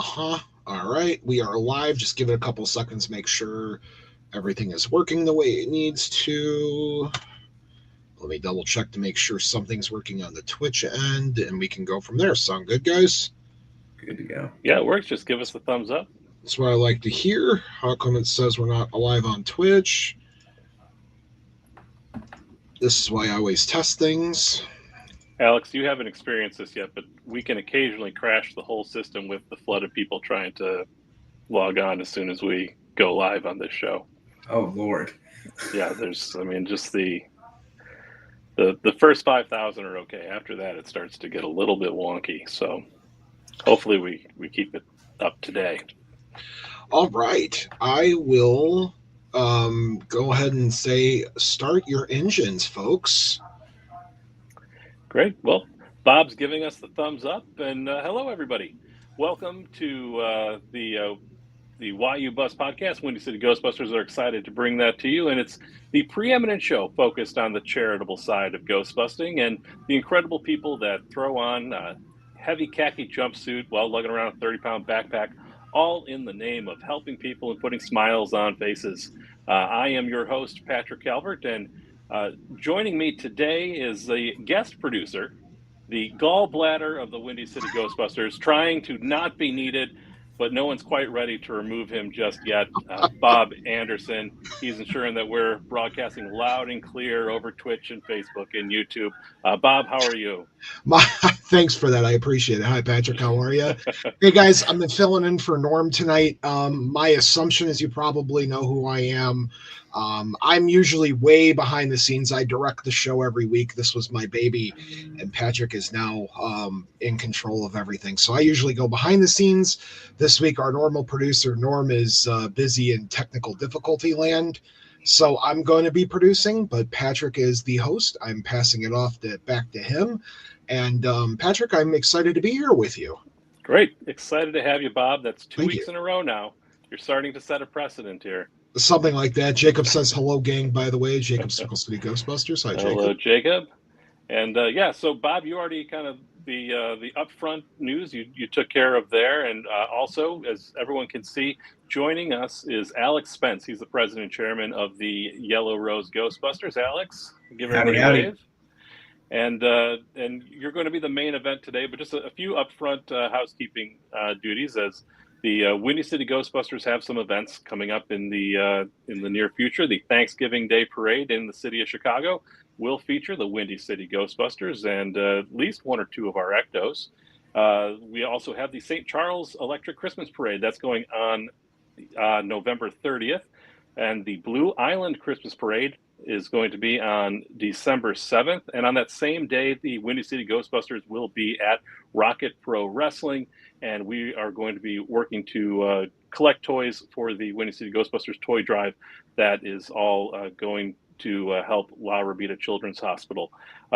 All right, we are live. Just give it a couple seconds, make sure everything is working the way it needs to. Let me double check to make sure something's working on the Twitch end, and we can go from there. Sound good, guys? Good to go. Yeah, it works. Just give us the thumbs up. That's what I like to hear. How come it says we're not live on Twitch? This is why I always test things. Alex, you haven't experienced this yet, but we can occasionally crash the whole system with the flood of people trying to log on as soon as we go live on this show. Oh, Lord. Yeah, just the first 5,000 are okay. After that, it starts to get a little bit wonky. So hopefully we keep it up today. All right. I will go ahead and say start your engines, folks. Great. Well, Bob's giving us the thumbs up, and hello, everybody. Welcome to the YU Bus Podcast. Windy City Ghostbusters are excited to bring that to you, and it's the preeminent show focused on the charitable side of ghostbusting and the incredible people that throw on a heavy khaki jumpsuit while lugging around a 30-pound backpack, all in the name of helping people and putting smiles on faces. I am your host, Patrick Calvert, and joining me today is the guest producer, the gallbladder of the Windy City Ghostbusters, trying to not be needed, but no one's quite ready to remove him just yet. Bob Anderson. He's ensuring that we're broadcasting loud and clear over Twitch and Facebook and YouTube. Bob, how are you? Thanks for that. I appreciate it. Hi, Patrick. How are you? Hey, guys, I'm filling in for Norm tonight. My assumption is you probably know who I am. I'm usually way behind the scenes. I direct the show every week. This was my baby, and Patrick is now in control of everything. So I usually go behind the scenes. This week, our normal producer, Norm, is busy in technical difficulty land. So I'm going to be producing, but Patrick is the host. I'm passing it off back to him. And Patrick, I'm excited to be here with you. Great. Excited to have you, Bob. That's two weeks in a row now. You're starting to set a precedent here. Something like that. Jacob says hello, gang, by the way. Jacob Circle City Ghostbusters. Hi, Jacob. Hello, Jacob. And so Bob, you already kind of the upfront news you took care of there. And also, as everyone can see, joining us is Alex Spence. He's the president and chairman of the Yellow Rose Ghostbusters. Alex, give everybody a wave. And you're going to be the main event today, but just a few upfront housekeeping duties as the Windy City Ghostbusters have some events coming up in the near future. The Thanksgiving Day Parade in the city of Chicago will feature the Windy City Ghostbusters and at least one or two of our ectos. We also have the St. Charles Electric Christmas Parade. That's going on November 30th. And the Blue Island Christmas Parade is going to be on December 7th. And on that same day, the Windy City Ghostbusters will be at Rocket Pro Wrestling. And we are going to be working to collect toys for the Windy City Ghostbusters toy drive. That is all going to help La Rabida Children's Hospital.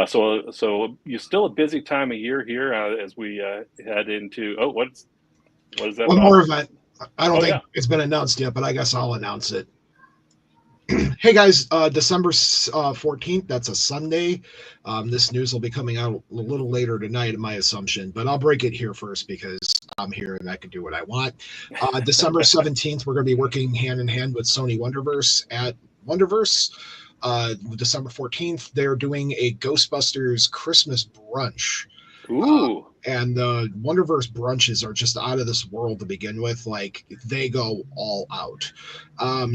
So you're still a busy time of year here as we head into, what is that? One more event. I don't think it's been announced yet, but I guess I'll announce it. Hey guys, December 14th, that's a Sunday. This news will be coming out a little later tonight, in my assumption, but I'll break it here first because I'm here and I can do what I want. December 17th, we're going to be working hand in hand with Sony Wonderverse at Wonderverse. December 14th, they're doing a Ghostbusters Christmas brunch. Ooh. And the Wonderverse brunches are just out of this world to begin with. Like, they go all out.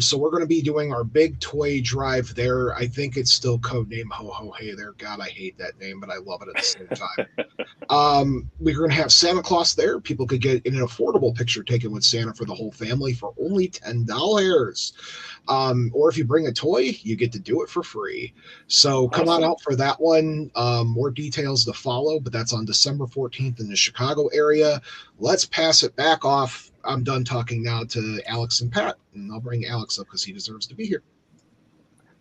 So we're going to be doing our big toy drive there. I think it's still codename Ho Ho Hey there. God, I hate that name, but I love it at the same time. We're going to have Santa Claus there. People could get an affordable picture taken with Santa for the whole family for only $10. Or if you bring a toy, you get to do it for free. So come on out for that one. More details to follow, but that's on December 14th in the Chicago area. Let's pass it back off. I'm done talking now to Alex and Pat, and I'll bring Alex up because he deserves to be here.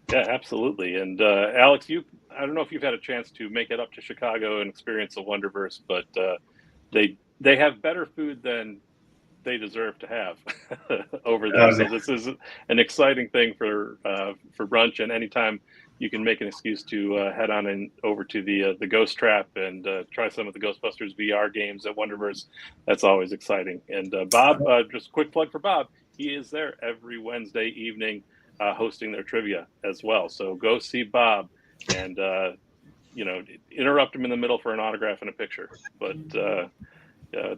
Yeah, absolutely. And Alex, I don't know if you've had a chance to make it up to Chicago and experience the Wonderverse, but they have better food than they deserve to have over there. So this is an exciting thing for brunch, and anytime you can make an excuse to head on and over to the Ghost Trap and try some of the Ghostbusters VR games at Wonderverse. That's always exciting. And Bob, just a quick plug for Bob. He is there every Wednesday evening hosting their trivia as well. So go see Bob and, interrupt him in the middle for an autograph and a picture. But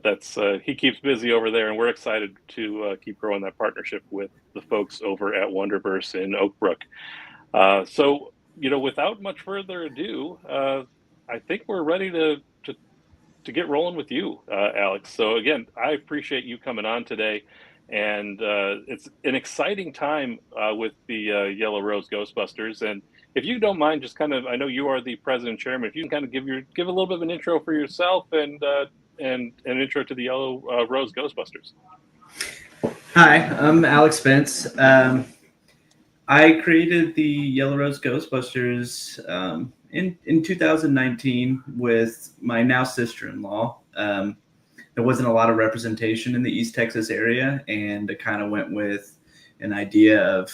that's he keeps busy over there, and we're excited to keep growing that partnership with the folks over at Wonderverse in Oak Brook. So, without much further ado, I think we're ready to get rolling with you, Alex. So again, I appreciate you coming on today, and it's an exciting time with the Yellow Rose Ghostbusters. And if you don't mind, just kind of, I know you are the president chairman. If you can kind of give a little bit of an intro for yourself and an intro to the Yellow Rose Ghostbusters. Hi, I'm Alex Spence. I created the Yellow Rose Ghostbusters in 2019 with my now sister-in-law. There wasn't a lot of representation in the East Texas area, and I kind of went with an idea of,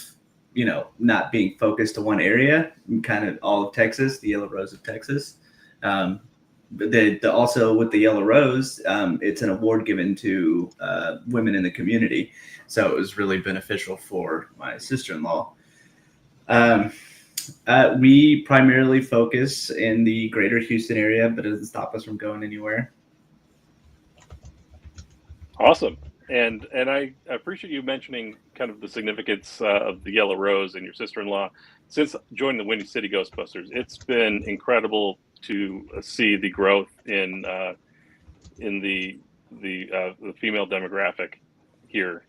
not being focused to one area, kind of all of Texas, the Yellow Rose of Texas. But also with the Yellow Rose, it's an award given to women in the community. So it was really beneficial for my sister-in-law. We primarily focus in the greater Houston area, but it doesn't stop us from going anywhere. Awesome. And I appreciate you mentioning kind of the significance of the Yellow Rose and your sister-in-law. Since joining the Windy City Ghostbusters, it's been incredible to see the growth in the female demographic here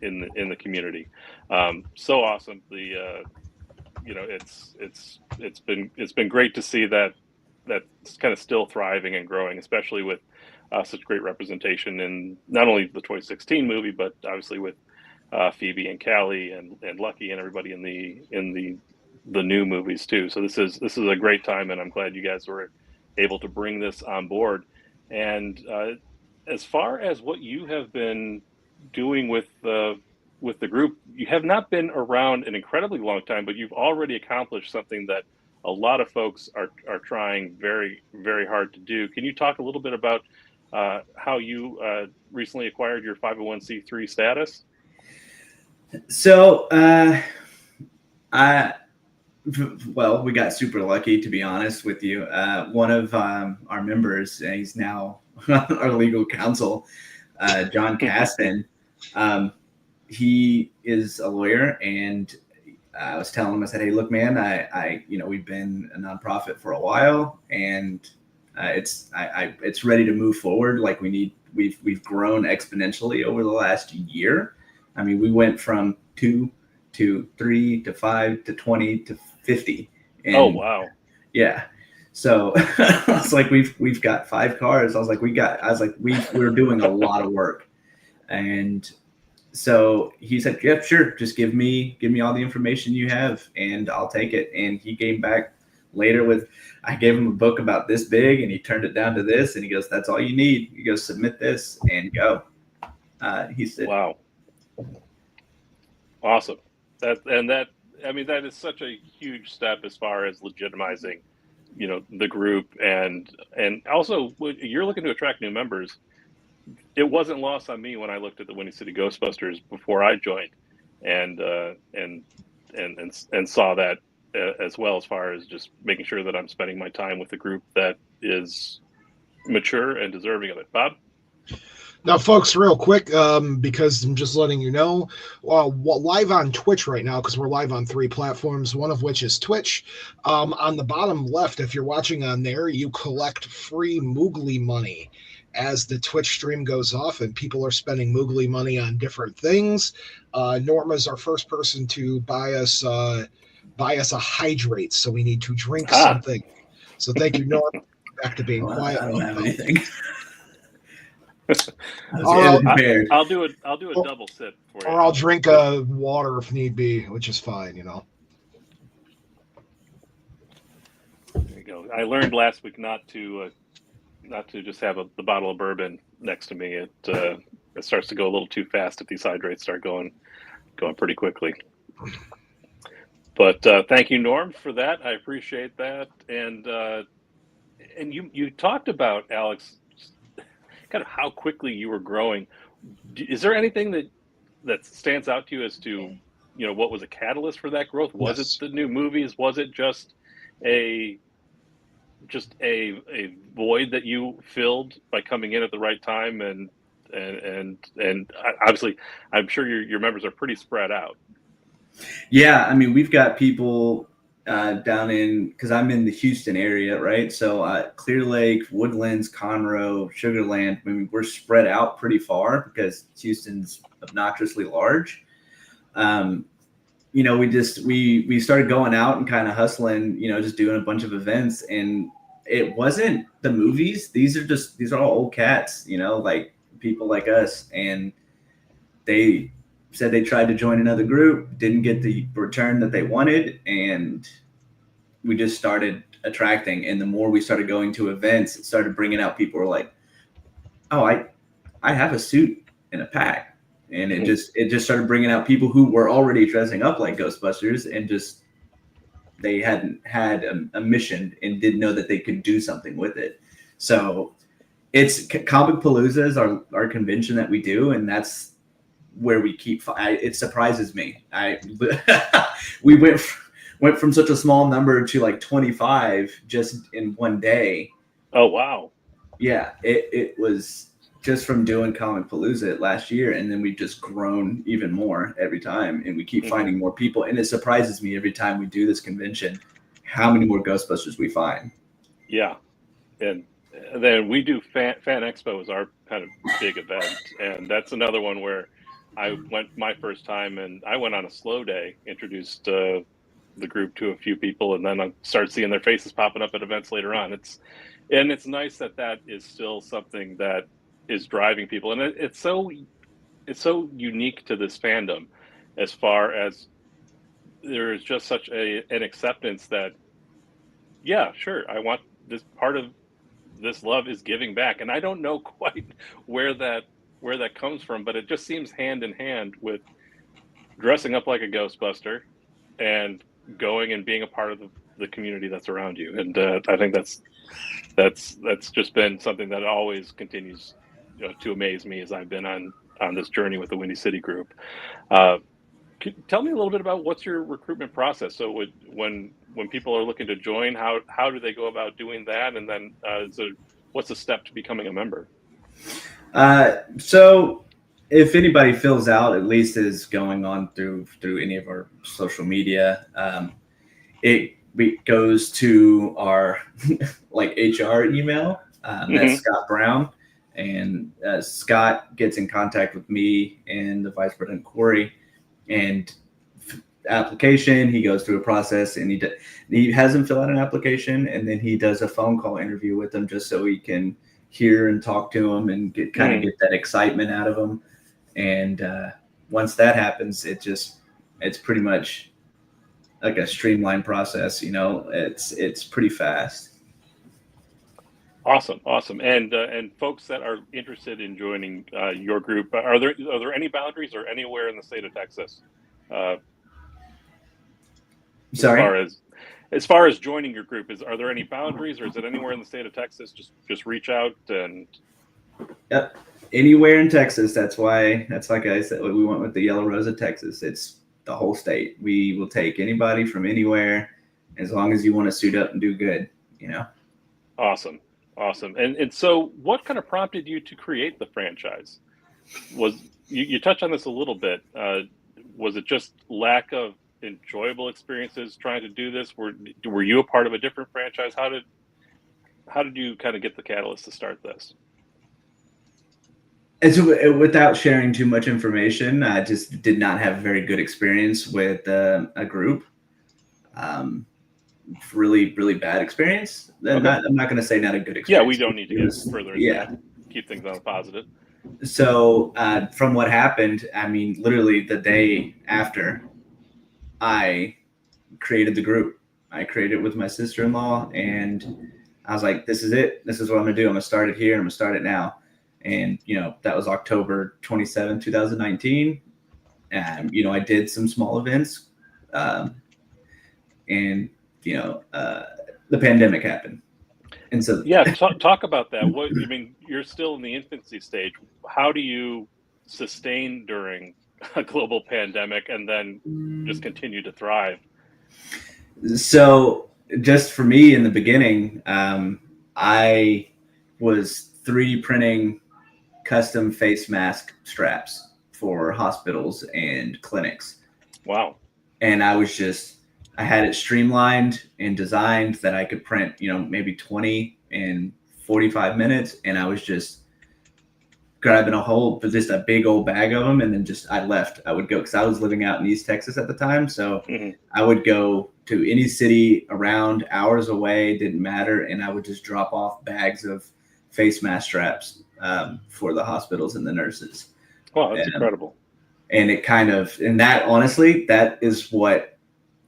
in the community. So awesome. It's been great to see that that's kind of still thriving and growing, especially with such great representation in not only the 2016 movie, but obviously with Phoebe and Callie and Lucky and everybody in the new movies too. So this is a great time, and I'm glad you guys were able to bring this on board. And as far as what you have been doing with the group, you have not been around an incredibly long time, but you've already accomplished something that a lot of folks are trying very, very hard to do. Can you talk a little bit about how you recently acquired your 501c3 status? So, we got super lucky, to be honest with you. One of our members, he's now our legal counsel, John Caston. He is a lawyer, and I was telling him, I said, "Hey, look, man, we've been a nonprofit for a while, and it's ready to move forward. Like we've grown exponentially over the last year. I mean, we went from 2 to 3 to 5 to 20 to 50. And, oh wow! Yeah. So I was like, we've got 5 cars. I was like, we're doing a lot of work, and so he said, "Yep, sure. Just give me all the information you have, and I'll take it." And he came back later I gave him a book about this big, and he turned it down to this, and he goes, "That's all you need. You go submit this and go." He said, "Wow, awesome!" That is such a huge step as far as legitimizing, the group, and also you're looking to attract new members. It wasn't lost on me when I looked at the Windy City Ghostbusters before I joined, and saw that as well, as far as just making sure that I'm spending my time with a group that is mature and deserving of it. Bob? Now, folks, real quick, because I'm just letting you know, live on Twitch right now, because we're live on 3 platforms, one of which is Twitch. On the bottom left, if you're watching on there, you collect free Moogly money as the Twitch stream goes off, and people are spending Moogly money on different things. Norma's our first person to buy us a hydrate, so we need to drink something. So thank you, Norma. Back to being quiet. I don't have anything. I'll do a double sip for you. Or I'll drink water if need be, which is fine, There you go. I learned last week not to just have the bottle of bourbon next to me. It starts to go a little too fast if these hydrates start going pretty quickly. But thank you, Norm, for that. I appreciate that. And you talked about, Alex, kind of how quickly you were growing. Is there anything that stands out to you as to, what was a catalyst for that growth? Was it Yes. the new movies? Was it a a void that you filled by coming in at the right time? And obviously, I'm sure your members are pretty spread out. Yeah, I mean, we've got people down in, because I'm in the Houston area, right? So Clear Lake, Woodlands, Conroe, Sugar Land. I mean, we're spread out pretty far because Houston's obnoxiously large. We started going out and kind of hustling, just doing a bunch of events, and it wasn't the movies. These are all old cats, like people like us, and they said they tried to join another group, didn't get the return that they wanted, and we just started attracting. And the more we started going to events, it started bringing out people who were like, "Oh, I have a suit and a pack," and it just started bringing out people who were already dressing up like Ghostbusters, and just they hadn't had a mission and didn't know that they could do something with it. So it's Comic Palooza is our convention that we do, and that's where we keep. It surprises me. We went from such a small number to like 25 just in one day. Oh wow! Yeah, it was just from doing Comic Palooza last year, and then we've just grown even more every time, and we keep finding more people. And it surprises me every time we do this convention how many more Ghostbusters we find. Yeah, and then we do Fan Expo is our kind of big event, and that's another one where I went my first time, and I went on a slow day, introduced the group to a few people, and then I started seeing their faces popping up at events later on. It's nice that is still something that is driving people, and it's so unique to this fandom, as far as there is just such an acceptance that, yeah, sure, I want this part of this love is giving back, and I don't know quite where that comes from, but it just seems hand in hand with dressing up like a Ghostbuster and going and being a part of the community that's around you. And I think that's just been something that always continues to amaze me as I've been on this journey with the Windy City group. Tell me a little bit about what's your recruitment process. So when people are looking to join, how do they go about doing that? And then what's the step to becoming a member? So if anybody fills out, at least is going on through any of our social media, it goes to our like HR email. That's Scott Brown, and Scott gets in contact with me and the Vice President Corey, and application. He goes through a process, and he has them fill out an application, and then he does a phone call interview with them just so he can hear and talk to them and get that excitement out of them. And once that happens, it's pretty much like a streamlined process. It's pretty fast. Awesome. And folks that are interested in joining your group, are there any boundaries or anywhere in the state of Texas? Sorry. As far as joining your group, are there any boundaries, or is it anywhere in the state of Texas? Just reach out and. Yep, anywhere in Texas. That's like I said, we went with the Yellow Rose of Texas. It's the whole state. We will take anybody from anywhere, as long as you want to suit up and do good. Awesome. And so, what kind of prompted you to create the franchise? You touched on this a little bit? Was it just lack of enjoyable experiences trying to do this? Were you a part of a different franchise? How did you kind of get the catalyst to start this? And so, without sharing too much information, I just did not have a very good experience with a group. Really, really bad experience. Okay. I'm not going to say not a good experience. Yeah, we don't need to get further into that. Keep things on the positive. So from what happened, I mean, literally the day after I created the group, I created it with my sister-in-law, and I was like, this is it. This is what I'm going to do. I'm going to start it here. I'm going to start it now. And, that was October 27, 2019. And, I did some small events. and the pandemic happened. And so talk about that. What I mean, you're still in the infancy stage. How do you sustain during a global pandemic and then just continue to thrive? So just for me in the beginning, I was 3D printing custom face mask straps for hospitals and clinics. Wow. And I had it streamlined and designed that I could print, maybe 20 in 45 minutes. And I was just grabbing just a big old bag of them. And then I left. I would go, because I was living out in East Texas at the time. So I would go to any city around, hours away, didn't matter. And I would just drop off bags of face mask straps for the hospitals and the nurses. Wow, that's incredible. And it honestly, that is what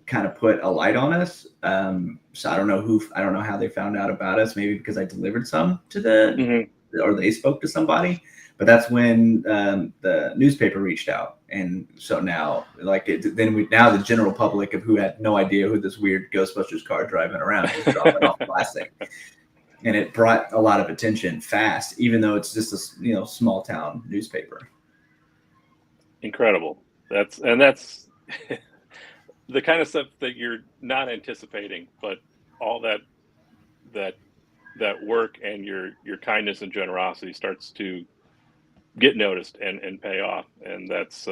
kind of put a light on us. So I don't know how they found out about us. Maybe because I delivered some to or they spoke to somebody. But that's when the newspaper reached out, and so now, now the general public who had no idea who this weird Ghostbusters car driving around was dropping off plastic, and it brought a lot of attention fast, even though it's just a small town newspaper. Incredible. That's the kind of stuff that you're not anticipating, but all that work and your kindness and generosity starts to get noticed and pay off. And that's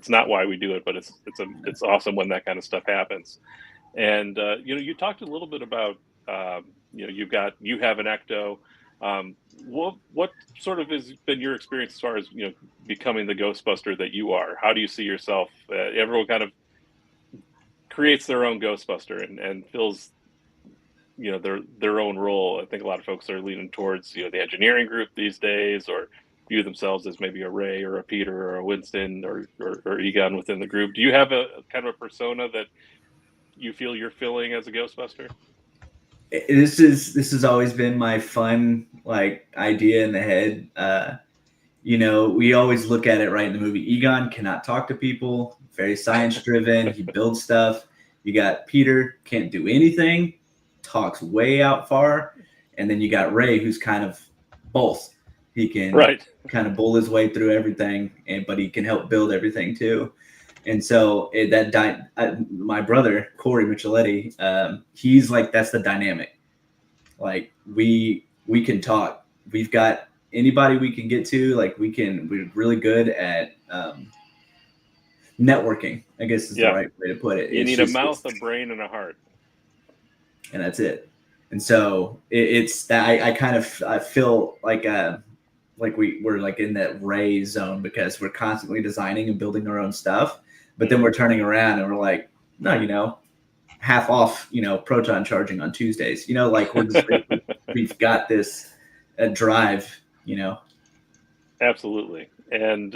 not why we do it, but it's awesome when that kind of stuff happens. And you talked a little bit about you have an ecto. What sort of has been your experience as far as becoming the Ghostbuster that you are? How do you see yourself? Everyone kind of creates their own Ghostbuster and fills their own role. I think a lot of folks are leaning towards the engineering group these days, or view themselves as maybe a Ray or a Peter or a Winston or Egon within the group. Do you have a kind of a persona that you feel you're filling as a Ghostbuster? This has always been my fun idea in the head. We always look at it right in the movie. Egon cannot talk to people, very science driven. He builds stuff. You got Peter, can't do anything, talks way out far. And then you got Ray, who's kind of both. He can kind of bull his way through everything, but he can help build everything too. And so my brother, Corey Micheletti, he's that's the dynamic. We can talk. We've got anybody we can get to. We're really good at networking, I guess is the right way to put it. You need a mouth, a brain, and a heart. And that's it. And so it's that I feel we're in that Ray zone, because we're constantly designing and building our own stuff. But then we're turning around and we're like, no, half off, proton charging on Tuesdays. We've got this drive, Absolutely. And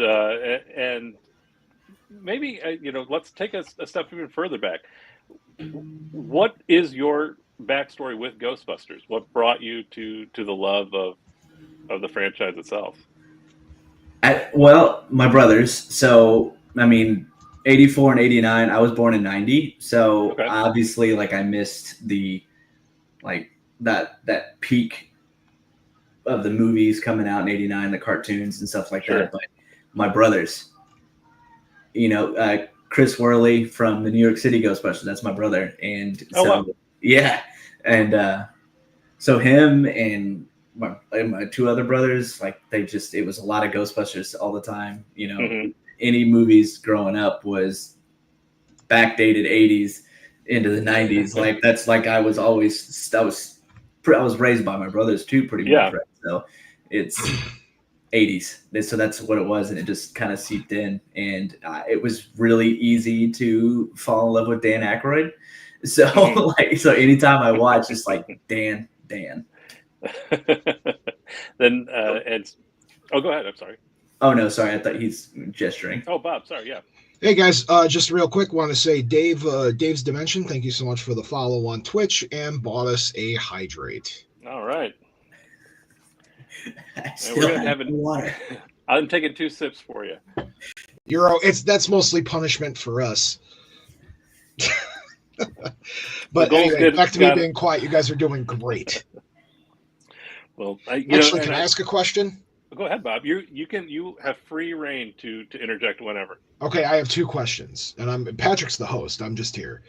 maybe, let's take a step even further back. What is your backstory with Ghostbusters? What brought you to the love of the franchise itself? My brothers. So, 84 and 89, I was born in 90. So obviously I missed the, that peak of the movies coming out in 89, the cartoons and stuff like that. But my brothers, Chris Worley from the New York City Ghostbusters, that's my brother. And yeah. And so him and my two other brothers, it was a lot of Ghostbusters all the time. Any movies growing up was backdated 80s into the 90s. I was raised by my brothers too, pretty much. Right? So it's 80s. So that's what it was. And it just kind of seeped in, and it was really easy to fall in love with Dan Aykroyd. So so anytime I watch, it's Dan. Then go ahead. I'm sorry. Oh no, sorry. I thought he's gesturing. Oh, Bob. Sorry. Yeah. Hey guys, just real quick, want to say Dave's Dimension, thank you so much for the follow on Twitch and bought us a hydrate. All right. We're gonna have water. I'm taking 2 sips for you. That's mostly punishment for us. But anyway, back to me being quiet. You guys are doing great. Well, actually, can I ask a question? Go ahead, Bob. You have free reign to interject whenever. Okay, I have 2 questions, and Patrick's the host. I'm just here.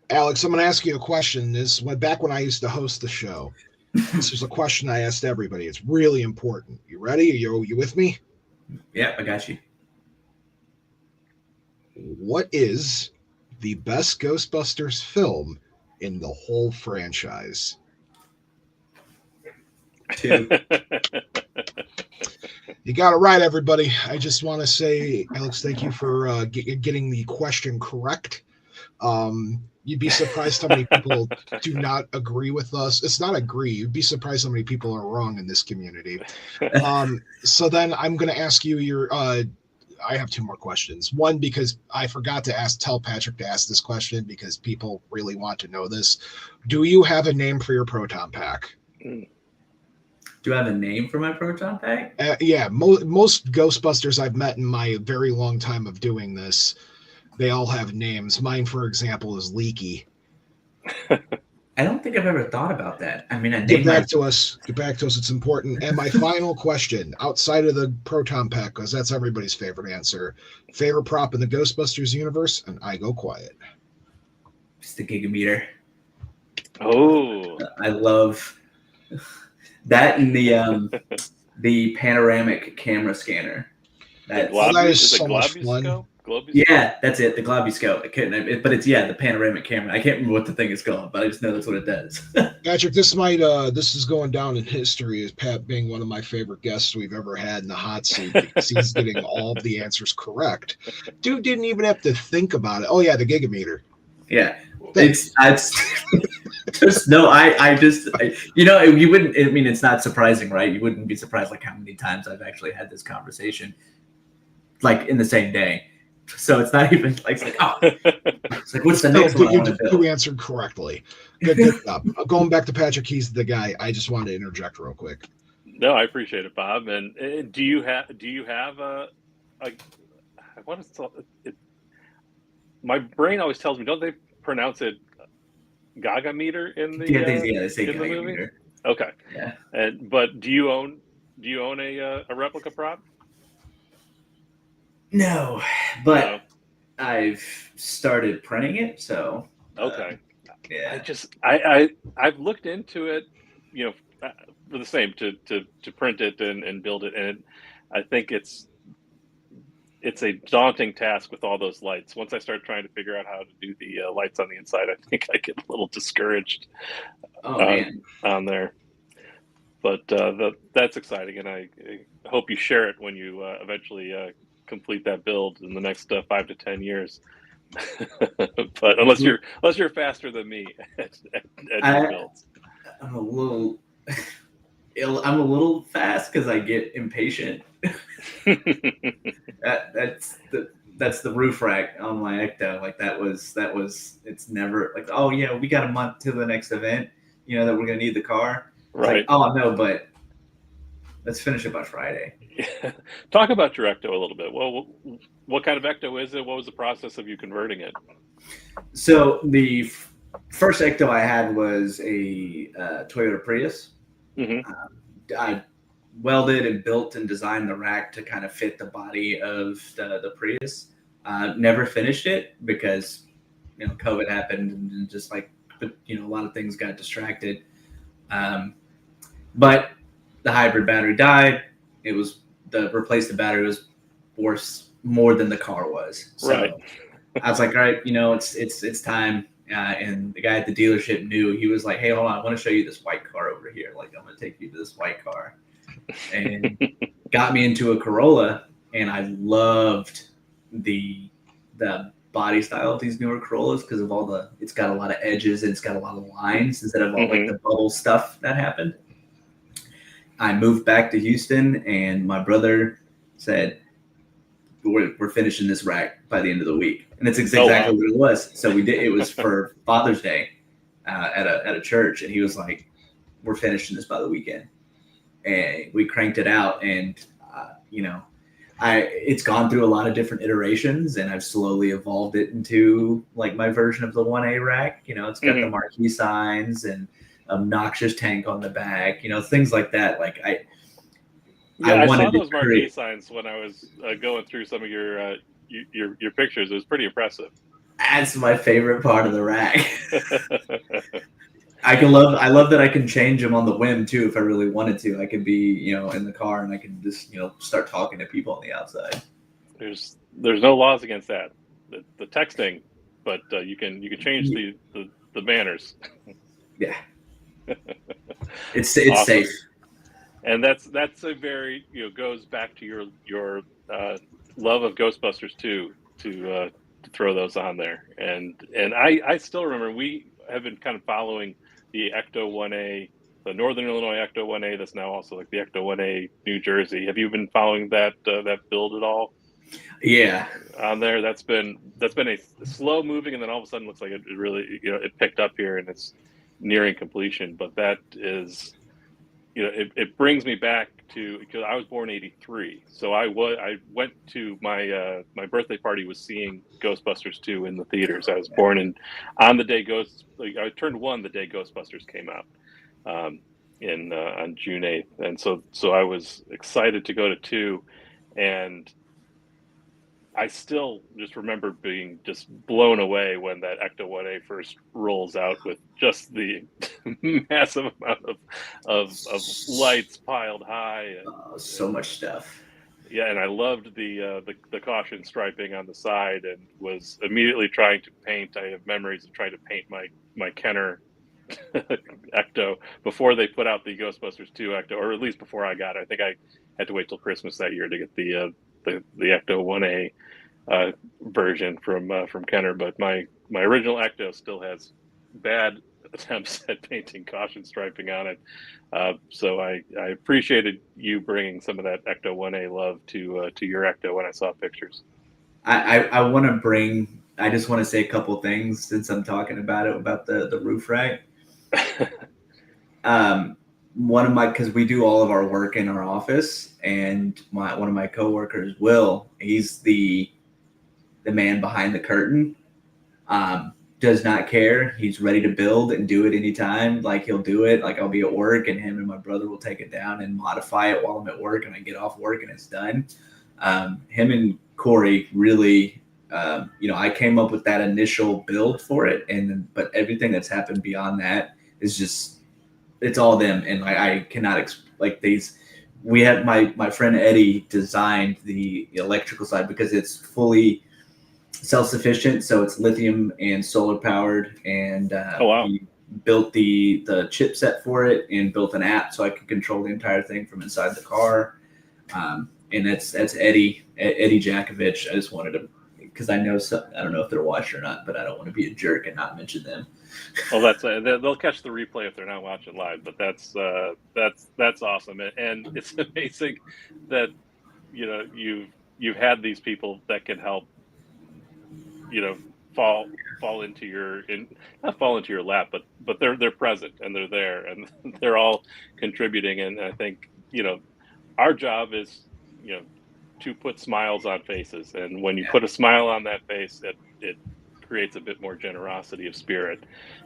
Alex, I'm going to ask you a question. Back when I used to host the show. This was a question I asked everybody. It's really important. You ready? Are you with me? Yeah, I got you. What is the best Ghostbusters film in the whole franchise? 2. You got it right, everybody. I just want to say, Alex, thank you for getting the question correct. You'd be surprised how many people do not agree with us. It's not agree. You'd be surprised how many people are wrong in this community. So then I'm going to ask you I have 2 more questions. One, because I forgot to tell Patrick to ask this question because people really want to know this. Do you have a name for your proton pack? Do I have a name for my proton pack? Yeah, most Ghostbusters I've met in my very long time of doing this, they all have names. Mine, for example, is Leaky. I don't think I've ever thought about that. I mean, Get back to us. It's important. And my final question, outside of the proton pack, because that's everybody's favorite answer. Favorite prop in the Ghostbusters universe? And I go quiet. It's the gigameter. Oh, I love that and the panoramic camera scanner. That is so much fun. Yeah, that's it. The Globuscope. But it's the panoramic camera. I can't remember what the thing is called, but I just know that's what it does. Patrick, this is going down in history as Pat being one of my favorite guests we've ever had in the hot seat because he's getting all of the answers correct. Dude didn't even have to think about it. Oh yeah, the gigameter. Yeah, it's just no. You wouldn't. I mean, it's not surprising, right? You wouldn't be surprised like how many times I've actually had this conversation, like in the same day. So it's not even like, it's like what's the next one? You answered correctly. Good job. Going back to Patrick, he's the guy. I just wanted to interject real quick. No, I appreciate it, Bob. And do you have a what is it? My brain always tells me, don't they pronounce it Gaga meter in the they say in Gaga the movie? meter. Okay. Yeah. But do you own a replica prop? No, but I've started printing it, so okay. Yeah. I've looked into it, for the same to print it and build it, and I think it's a daunting task with all those lights. Once I start trying to figure out how to do the lights on the inside, I think I get a little discouraged on there. But that's exciting, and I hope you share it when you eventually complete that build in the next 5 to 10 years. But unless you're faster than me at your builds. I'm a little fast because I get impatient. That's the roof rack on my Ecto. Like that was it's never like, oh yeah, we got a month to the next event, that we're gonna need the car. Right. Like, oh no, but let's finish it by Friday. Talk about your Ecto a little bit. Well, what kind of Ecto is it? What was the process of you converting it? So the first Ecto I had was a Toyota Prius. Mm-hmm. I welded and built and designed the rack to kind of fit the body of the Prius. Never finished it because COVID happened and just like a lot of things got distracted. But the hybrid battery died. It was replace the battery was worse more than the car was. So right. I was like, all right, it's time. And the guy at the dealership knew. He was like, hey, hold on, I want to show you this white car over here. Like, I'm going to take you to this white car. And got me into a Corolla, and I loved the body style of these newer Corollas because of it's got a lot of edges and it's got a lot of lines instead of all like the bubble stuff that happened. I moved back to Houston, and my brother said, we're finishing this rack by the end of the week. And it's exactly what it was. So we did. It was for Father's Day at a church, and he was like, we're finishing this by the weekend. And we cranked it out, and it's gone through a lot of different iterations, and I've slowly evolved it into like my version of the 1A rack. It's got the marquee signs and obnoxious tank on the back, things like that. Like I wanted saw those to marquee signs when I was going through some of your pictures. It was pretty impressive. That's my favorite part of the rack. I love that I can change them on the whim too. If I really wanted to, I could be, in the car and I can just, start talking to people on the outside. There's no laws against that. The texting, but you can change the banners. Yeah. It's awesome. Safe. And that's a very, goes back to your love of Ghostbusters too, to throw those on there. And I still remember we have been kind of following the Ecto 1A, the Northern Illinois Ecto 1A. That's now also like the Ecto 1A New Jersey. Have you been following that build at all? Yeah. On there, that's been a slow moving, and then all of a sudden looks like it really, it picked up here and it's nearing completion. But that is, it brings me back to, because I was born '83, so I went to my my birthday party was seeing Ghostbusters 2 in the theaters. I was born on the day I turned 1 the day Ghostbusters came out, on June 8th, and so I was excited to go to 2, and I still just remember being just blown away when that Ecto 1A first rolls out with just the massive amount of lights piled high. And, so much stuff. Yeah, and I loved the caution striping on the side, and was immediately trying to paint. I have memories of trying to paint my Kenner Ecto before they put out the Ghostbusters 2 Ecto, or at least before I got it. I think I had to wait till Christmas that year to get the Ecto 1A version from Kenner, but my original Ecto still has bad attempts at painting caution striping on it. So I appreciated you bringing some of that Ecto 1A love to your Ecto when I saw pictures. I want to bring. I just want to say a couple things since I'm talking about it, about the roof rack. One of my, because we do all of our work in our office, and one of my coworkers, Will, he's the man behind the curtain. Does not care. He's ready to build and do it anytime. Like, he'll do it. Like, I'll be at work and him and my brother will take it down and modify it while I'm at work, and I get off work and it's done. Him and Corey really, I came up with that initial build for it, but everything that's happened beyond that is just, it's all them. And I cannot we had my friend Eddie designed the electrical side because it's fully self-sufficient, so it's lithium and solar powered, and he built the chipset for it and built an app so I could control the entire thing from inside the car. And that's Eddie Jakovich. I just wanted to, because I don't know if they're watching or not, but I don't want to be a jerk and not mention them. Well, that's they'll catch the replay if they're not watching live, but that's awesome, and it's amazing that you've had these people that can help fall into your not fall into your lap, but they're present and they're there and they're all contributing. And I think our job is to put smiles on faces, and when you put a smile on that face, it creates a bit more generosity of spirit,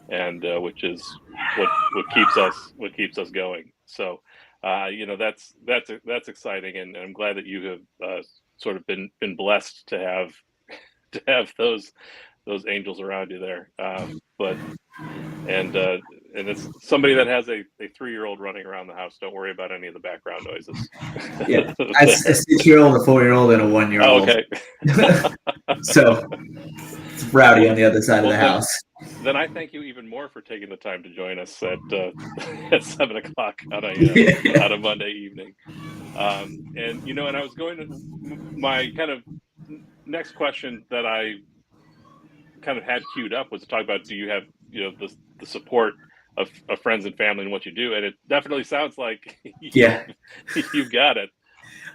and which is what keeps us going. So that's exciting, and I'm glad that you have sort of been blessed to have those angels around you there. And it's somebody that has a 3-year-old running around the house. Don't worry about any of the background noises. Yeah, a 6-year-old, a 4-year-old, and a 1-year-old. Oh, okay. So it's rowdy on the other side of the house. Then I thank you even more for taking the time to join us at 7:00 on a Monday evening. And I was going to my kind of next question that I kind of had queued up was to talk about, do you have the support of friends and family in what you do? And it definitely sounds like you've got it.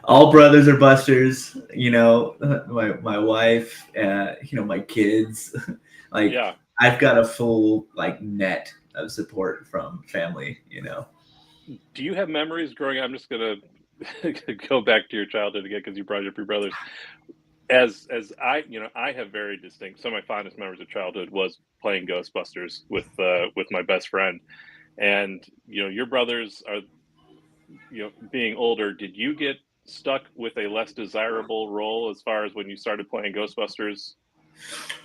All brothers are busters, my wife, my kids. I've got a full net of support from family. Do you have memories growing up? I'm just gonna go back to your childhood again because you brought up your brothers. As I, I have very distinct. Some of my fondest memories of childhood was playing Ghostbusters with my best friend. And your brothers are, being older. Did you get stuck with a less desirable role as far as when you started playing Ghostbusters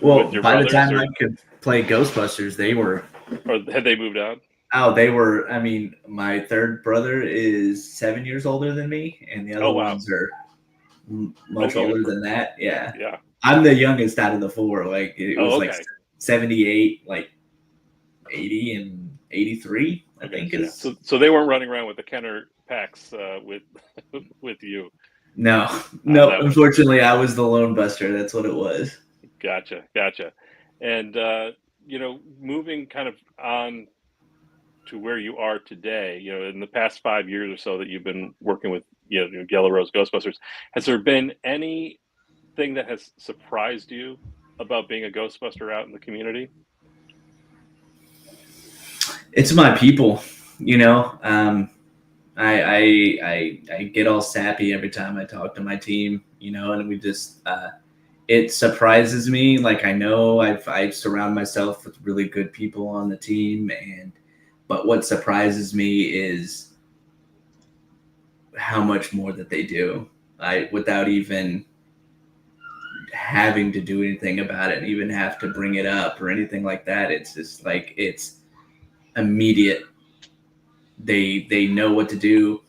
with Well, your by the brothers, time I could play Ghostbusters, they were or had they moved on? they were. I mean, my third brother is 7 years older than me, and the Oh other wow. ones are much even older than that. Yeah, Yeah. I'm the youngest out of the four. Like it was Oh, like okay. 78, like 80 and 83. I Okay. think Yeah. is So they weren't running around with the Kenner packs with with you. no. That was Unfortunately, I was the lone buster. That's what it was. gotcha. And moving kind of on to where you are today, in the past 5 years or so that you've been working with Yellow Rose Ghostbusters, has there been anything that has surprised you about being a Ghostbuster out in the community? It's my people, you know. I get all sappy every time I talk to my team, and we just it surprises me. Like I know I surround myself with really good people on the team, but what surprises me is how much more that they do. Without even having to do anything about it, and even have to bring it up or anything like that. It's just like it's immediate. They know what to do.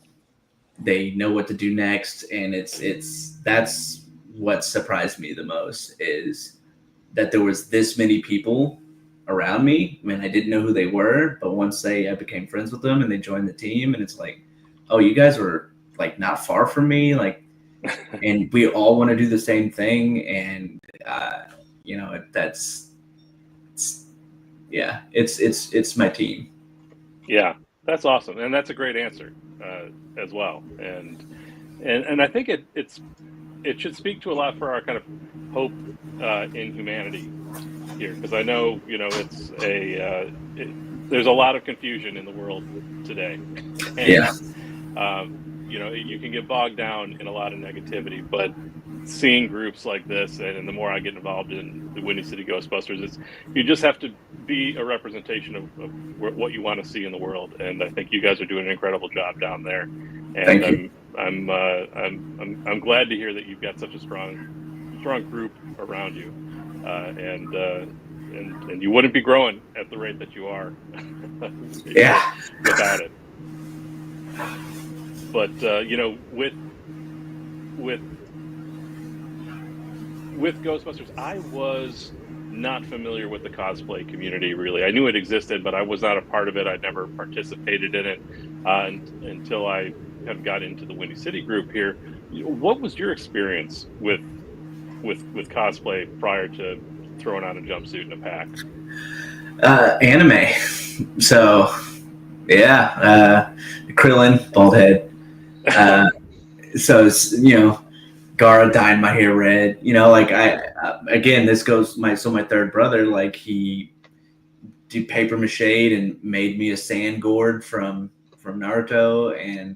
They know what to do next, and that's what surprised me the most is that there was this many people around me. I mean, I didn't know who they were, but once I became friends with them and they joined the team, and it's like, oh, you guys were like not far from me, like, and we all want to do the same thing, and that's yeah, it's my team. Yeah, that's awesome, and that's a great answer as well. And I think it should speak to a lot for our kind of hope in humanity here, because I know it's there's a lot of confusion in the world today, and Yeah. you can get bogged down in a lot of negativity, but seeing groups like this, and the more I get involved in the Windy City Ghostbusters, you just have to be a representation of what you want to see in the world, and I think you guys are doing an incredible job down there. And Thank you. I'm glad to hear that you've got such a strong group around you, and you wouldn't be growing at the rate that you are Yeah. without it. But with Ghostbusters, I was not familiar with the cosplay community, really. I knew it existed, but I was not a part of it. I never participated in it until I kind of got into the Windy City group here. What was your experience with cosplay prior to throwing on a jumpsuit and a pack? Anime. So yeah, Krillin, bald head. So it's, Gara dyeing my hair red. Like again, this goes my third brother, like he did paper mache and made me a sand gourd from Naruto, and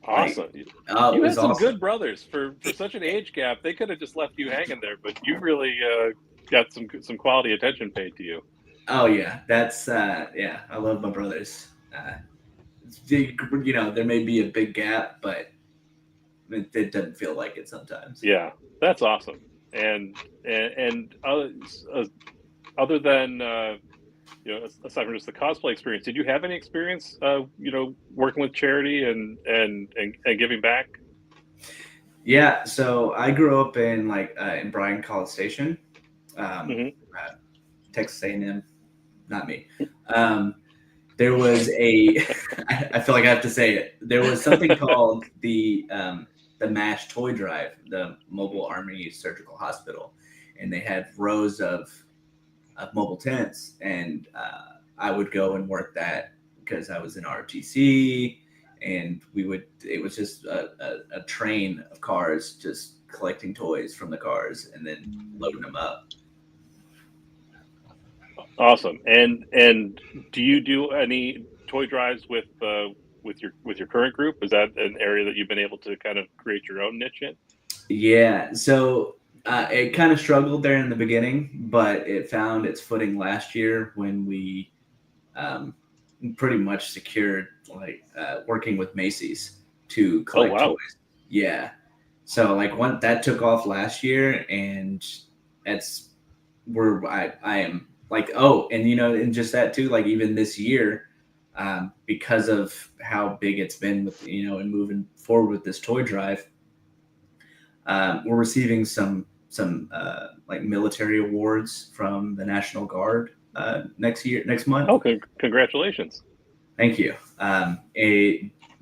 awesome. Like, You it was had some awesome. good brothers for such an age gap. They could have just left you hanging there, but you really got some quality attention paid to you. Oh yeah, that's yeah. I love my brothers. There may be a big gap, but it doesn't feel like it sometimes. Yeah, that's awesome. And other than aside from just the cosplay experience, did you have any experience working with charity and giving back? Yeah, so I grew up in in Bryan, College Station, Texas A&M. Not me. There was I feel like I have to say it. There was something called the MASH toy drive, the Mobile Army Surgical Hospital, and they had rows of mobile tents, and I would go and work that because I was in ROTC, and it was just a train of cars just collecting toys from the cars and then loading them up. Awesome. And do you do any toy drives with with your current group? Is that an area that you've been able to kind of create your own niche in? Yeah, so it kind of struggled there in the beginning, but it found its footing last year when we um, pretty much secured working with Macy's to Oh collect wow. toys. Yeah, so one that took off last year, and it's where I am and and just that too, even this year, because of how big it's been with and moving forward with this toy drive. We're receiving some military awards from the National Guard next month. Oh, congratulations. Thank you.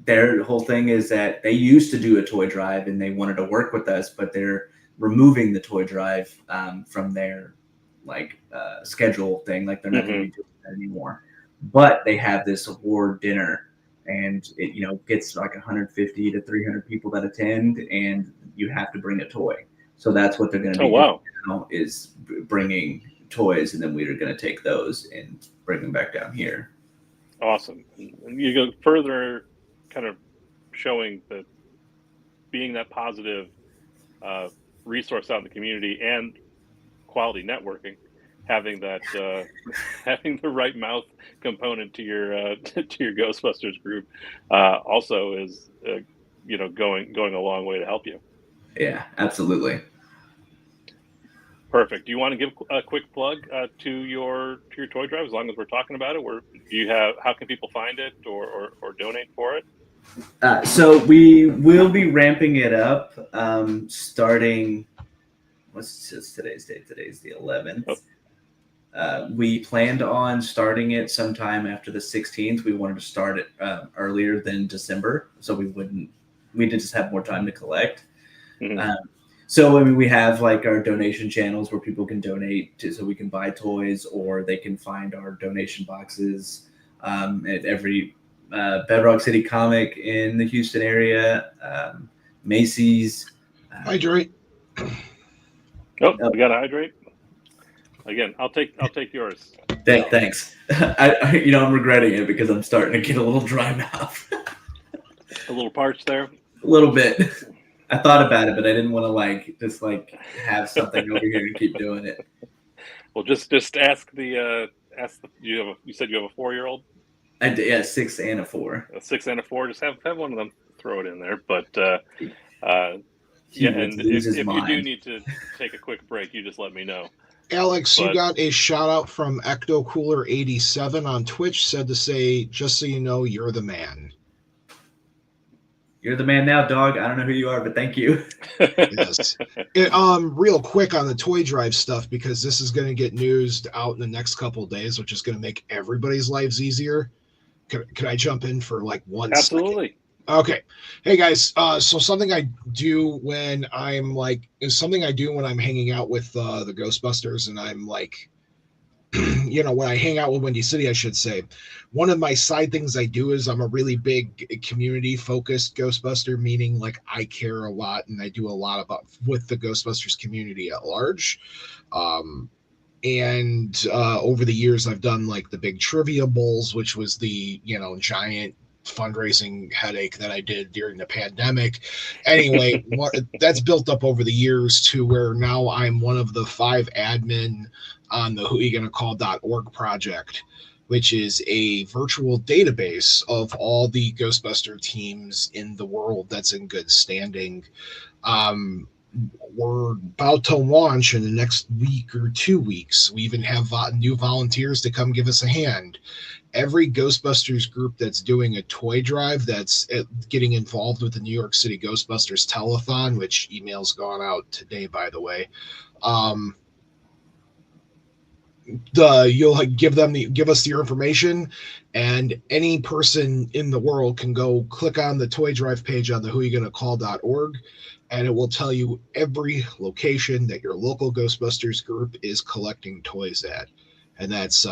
Their whole thing is that they used to do a toy drive and they wanted to work with us, but they're removing the toy drive from their schedule thing. They're not going to be doing that anymore. But they have this award dinner, and it gets 150 to 300 people that attend, and you have to bring a toy. So that's what they're going to be doing now, is bringing toys, and then we're going to take those and bring them back down here. Awesome. And you go further, kind of showing that being that positive resource out in the community and quality networking, having that having the right mouth component to your Ghostbusters group also is going a long way to help you. Yeah, absolutely. Perfect. Do you want to give a quick plug to your toy drive, as long as we're talking about it? Where do you have? How can people find it or donate for it? So we will be ramping it up starting. What's today's date? Today's the 11th. Oh. We planned on starting it sometime after the 16th. We wanted to start it earlier than December, so we did just have more time to collect. Mm-hmm. So we have our donation channels where people can donate so we can buy toys, or they can find our donation boxes at every Bedrock City Comic in the Houston area, Macy's. Hydrate. We got to hydrate. Again, I'll take yours. Thanks. I'm regretting it because I'm starting to get a little dry mouth. A little parched there. A little bit. I thought about it, but I didn't want to have something over here and keep doing it. Well, just ask the you said you have a 4-year-old? I did, yeah, 6 and a 4. A 6 and a 4. Just have one of them throw it in there. But and if you do need to take a quick break, you just let me know. Alex, you got a shout out from Ecto Cooler 87 on Twitch. Said to say, just so you know, you're the man. You're the man now, dog. I don't know who you are, but thank you. Yes. Real quick on the toy drive stuff, because this is going to get newsed out in the next couple of days, which is going to make everybody's lives easier. Can I jump in for 1 Absolutely. second? Okay. Hey guys. So something I do when I'm when I'm hanging out with the Ghostbusters, and I'm when I hang out with Windy City, I should say, one of my side things I do is I'm a really big community focused Ghostbuster, meaning I care a lot and I do a lot with the Ghostbusters community at large. And over the years, I've done the big trivia bowls, which was the, giant fundraising headache that I did during the pandemic. Anyway, that's built up over the years to where now I'm one of the 5 admin on the whoyougonacall.org project, which is a virtual database of all the Ghostbuster teams in the world that's in good standing. We're about to launch in the next week or 2 weeks. We even have new volunteers to come give us a hand. Every Ghostbusters group that's doing a toy drive that's getting involved with the New York City Ghostbusters telethon, which email's gone out today, by the way. You'll give us your information, and any person in the world can go click on the toy drive page on the whoyougonacall.org, and it will tell you every location that your local Ghostbusters group is collecting toys at. And that's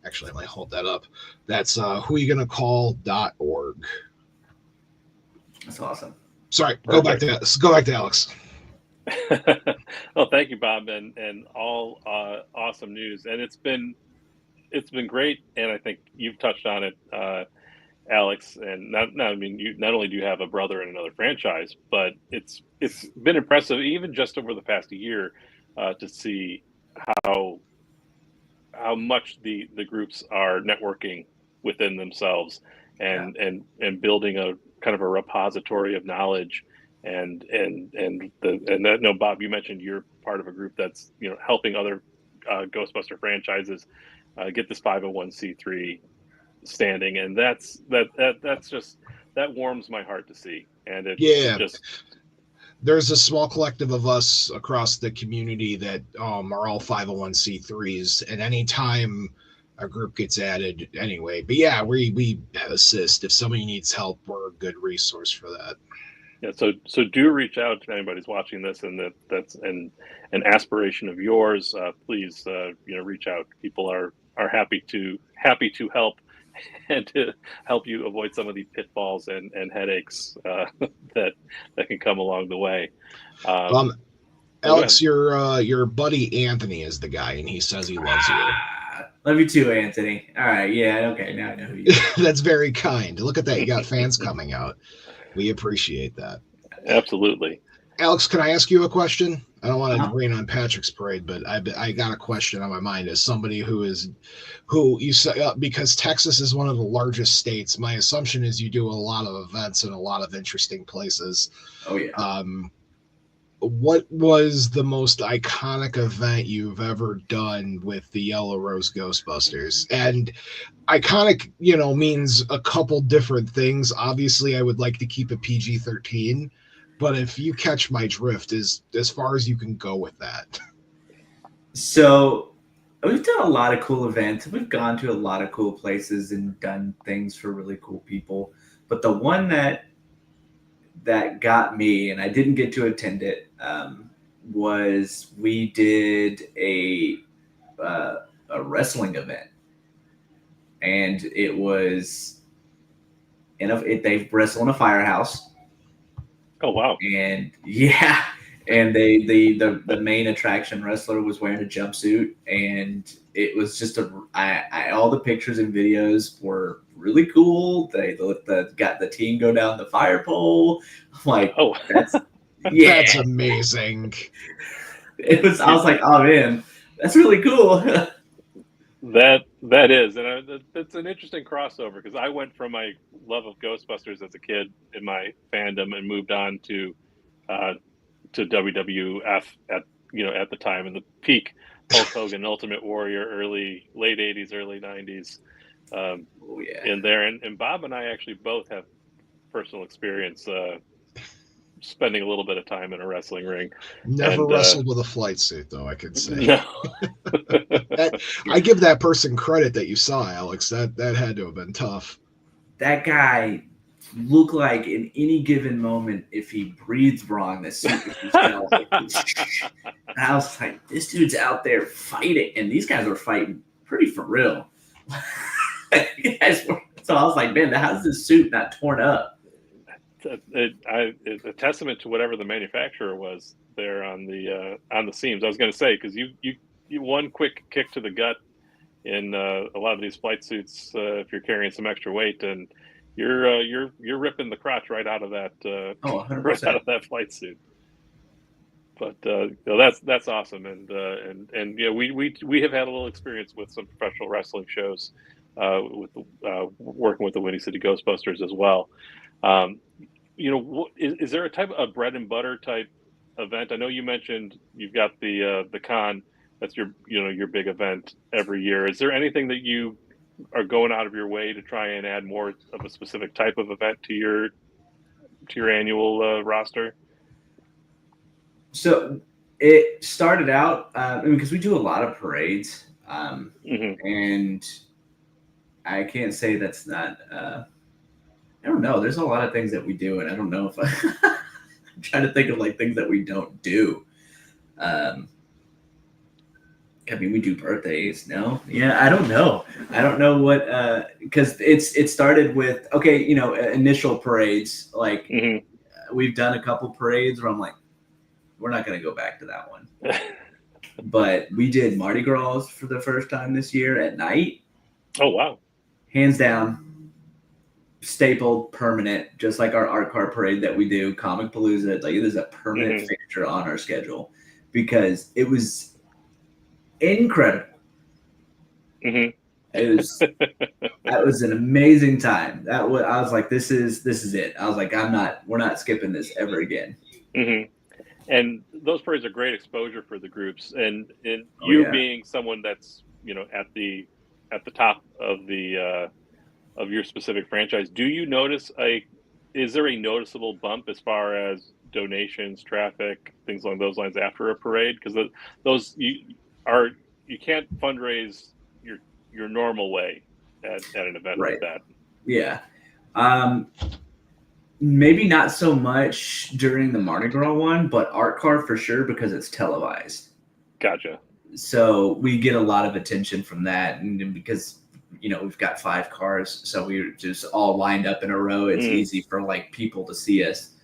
actually, I might hold that up. That's whoyougonacall.org. That's awesome. Sorry, go back to Alex. Well, thank you, Bob, and all awesome news. And it's been great, and I think you've touched on it Alex, and I mean, you not only do you have a brother in another franchise, but it's been impressive even just over the past year to see how much the groups are networking within themselves and building a kind of a repository of knowledge and that, no, Bob, you mentioned you're part of a group that's helping other Ghostbuster franchises get this 501c3 standing, and that's just that warms my heart to see, and it just there's a small collective of us across the community that are all 501c3s, and anytime a group gets added anyway, but yeah, we assist if somebody needs help. We're a good resource for that. Yeah, so do reach out if anybody's watching this and that's an aspiration of yours. Please, reach out. People are happy to help and to help you avoid some of the pitfalls and headaches that can come along the way. Alex, your buddy Anthony is the guy, and he says he loves you. Love you too, Anthony. All right, yeah, okay, now I know who you are. That's very kind. Look at that, you got fans coming out. We appreciate that. Absolutely. Alex, can I ask you a question? I don't want to rain on Patrick's parade, but I got a question on my mind as somebody who you say, because Texas is one of the largest states. My assumption is you do a lot of events in a lot of interesting places. Oh yeah. What was the most iconic event you've ever done with the Yellow Rose Ghostbusters? And iconic, means a couple different things. Obviously, I would like to keep it PG-13, but if you catch my drift, as far as you can go with that. So we've done a lot of cool events. We've gone to a lot of cool places and done things for really cool people. But the one that got me, and I didn't get to attend it, was we did a wrestling event, and it was they wrestle in a firehouse. Oh wow! And yeah, and the main attraction wrestler was wearing a jumpsuit, and it was just all the pictures and videos were really cool. They got the team go down the fire pole. I'm like, oh, that's amazing. I was like, oh man, that's really cool. That is, and it's an interesting crossover because I went from my love of Ghostbusters as a kid in my fandom and moved on to WWF at the time, in the peak Hulk Hogan Ultimate Warrior, late 80s, early 90s. In there, and Bob and I actually both have personal experience spending a little bit of time in a wrestling ring. Never wrestled with a flight suit, though, I could say. No. I give that person credit that you saw, Alex. That had to have been tough. That guy looked like in any given moment, if he breathed wrong, the suit would fell. I was like, this dude's out there fighting, and these guys were fighting pretty for real. So I was like, man, how's this suit not torn up? It's a testament to whatever the manufacturer was there on the seams. I was going to say, because you one quick kick to the gut in a lot of these flight suits, if you're carrying some extra weight, and you're ripping the crotch right out of that right out of that flight suit. But that's awesome, and we have had a little experience with some professional wrestling shows with working with the Windy City Ghostbusters as well. Is there a bread and butter type event? I know you mentioned you've got the con. That's your big event every year. Is there anything that you are going out of your way to try and add more of a specific type of event to your annual roster? So it started out because we do a lot of parades, and I can't say that's not. I don't know. There's a lot of things that we do, and I don't know if I'm trying to think of like things that we don't do. I mean, we do birthdays. No, yeah, I don't know. I don't know what because it started with initial parades. Like we've done a couple parades where I'm like, we're not going to go back to that one. But we did Mardi Gras for the first time this year at night. Oh wow! Hands down, stapled, permanent, just like our art car parade that we do, Comic Palooza. Like, it is a permanent fixture on our schedule because it was incredible. It was that was an amazing time. I was like, this is it. I was like, we're not skipping this ever again. And those parades are great exposure for the groups, and being someone that's at the top of the of your specific franchise, do you notice is there a noticeable bump as far as donations, traffic, things along those lines after a parade? Because those you can't fundraise your normal way at an event like that. Yeah. Maybe not so much during the Mardi Gras one, but Art Car for sure, because it's televised. Gotcha. So we get a lot of attention from that, and because we've got 5 cars, so we're just all lined up in a row. It's easy for like people to see us.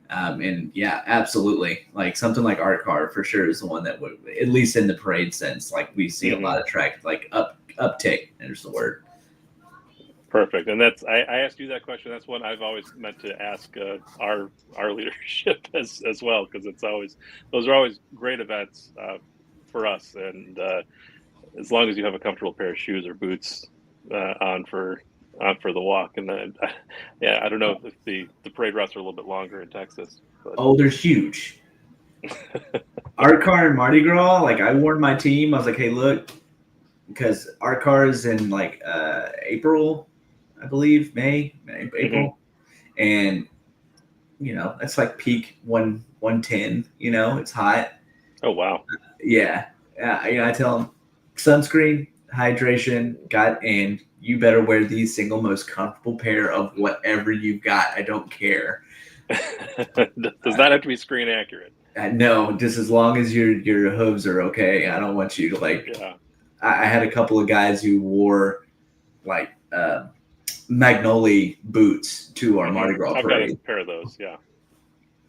And yeah, absolutely. Like something like Art Car for sure is the one that would, at least in the parade sense, like we see a lot of like uptake. There's the word. Perfect. And that's, I asked you that question. That's one I've always meant to ask our leadership as well, because those are always great events for us. And as long as you have a comfortable pair of shoes or boots on for the walk. And then, I don't know if the parade routes are a little bit longer in Texas. But. Oh, they're huge. Art Car and Mardi Gras, like I warned my team, I was like, hey, look, because Art Car is in like April, I believe, April. And, that's like peak 110, it's hot. Oh, wow. Yeah. I tell them sunscreen, hydration, and you better wear the single most comfortable pair of whatever you've got. I don't care. Does that have to be screen accurate? No, just as long as your hooves are okay. I don't want you to I had a couple of guys who wore like Magnolia boots to our Mardi Gras parade. I've got a pair of those, yeah.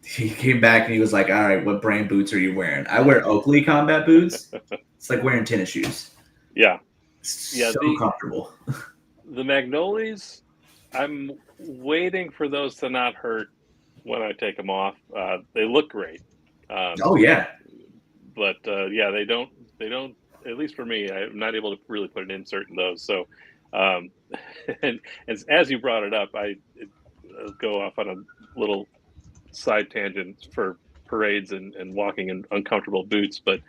He came back and he was like, all right, what brand boots are you wearing? I wear Oakley combat boots. It's like wearing tennis shoes. Yeah. So comfortable. The Magnolias, I'm waiting for those to not hurt when I take them off. They look great. Oh yeah. But they don't, at least for me, I'm not able to really put an insert in those. So, and as you brought it up, I'll go off on a little side tangent for parades and walking in uncomfortable boots. But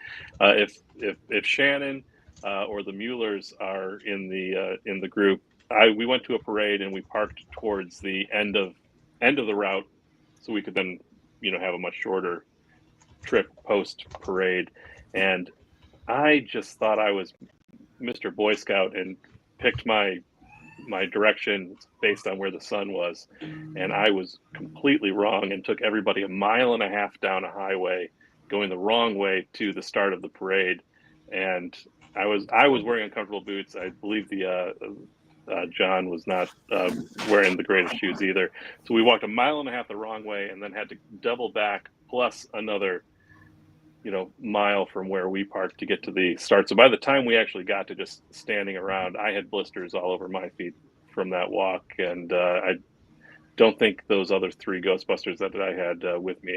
if Shannon or the Muellers are in the group, we went to a parade and we parked towards the end of the route, so we could then have a much shorter trip post parade. And I just thought I was Mr. Boy Scout and picked my direction based on where the sun was, and I was completely wrong and took everybody 1.5 miles down a highway, going the wrong way to the start of the parade. And I was wearing uncomfortable boots. I believe the John was not wearing the greatest shoes either. So we walked 1.5 miles the wrong way, and then had to double back plus another mile from where we parked to get to the start. So by the time we actually got to just standing around, I had blisters all over my feet from that walk. And I don't think those other 3 Ghostbusters that I had with me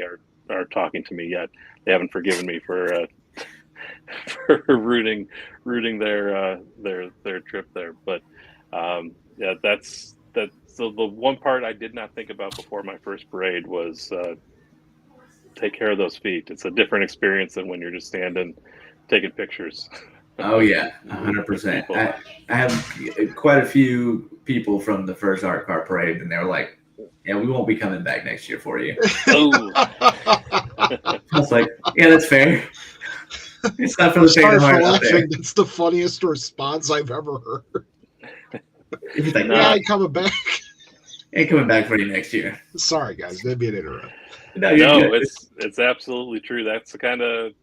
are talking to me yet. They haven't forgiven me for ruining their trip there. But that's so the one part I did not think about before my first parade was take care of those feet. It's a different experience than when you're just standing taking pictures. Oh yeah, 100%. I have quite a few people from the first Art Car parade, and they were like, yeah, we won't be coming back next year for you. Oh. I was like, yeah, that's fair. It's not for the faint of heart out there. That's the funniest response I've ever heard. He's like, yeah, I'm coming back. Ain't coming back for you next year. Sorry, guys. Didn't mean to interrupt. No, it's absolutely true. That's the kind of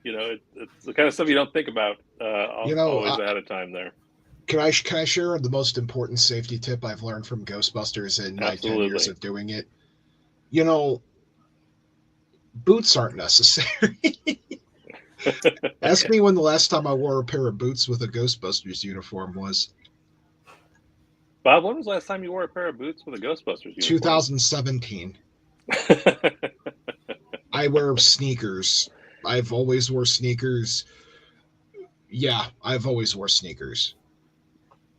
it's the kind of stuff you don't think about always ahead of time there. Can I share the most important safety tip I've learned from Ghostbusters in my 10 years of doing it? Boots aren't necessary. Ask me when the last time I wore a pair of boots with a Ghostbusters uniform was. Bob, when was the last time you wore a pair of boots with a Ghostbusters uniform? 2017. I wear sneakers. I've always wore sneakers. Yeah, I've always wore sneakers.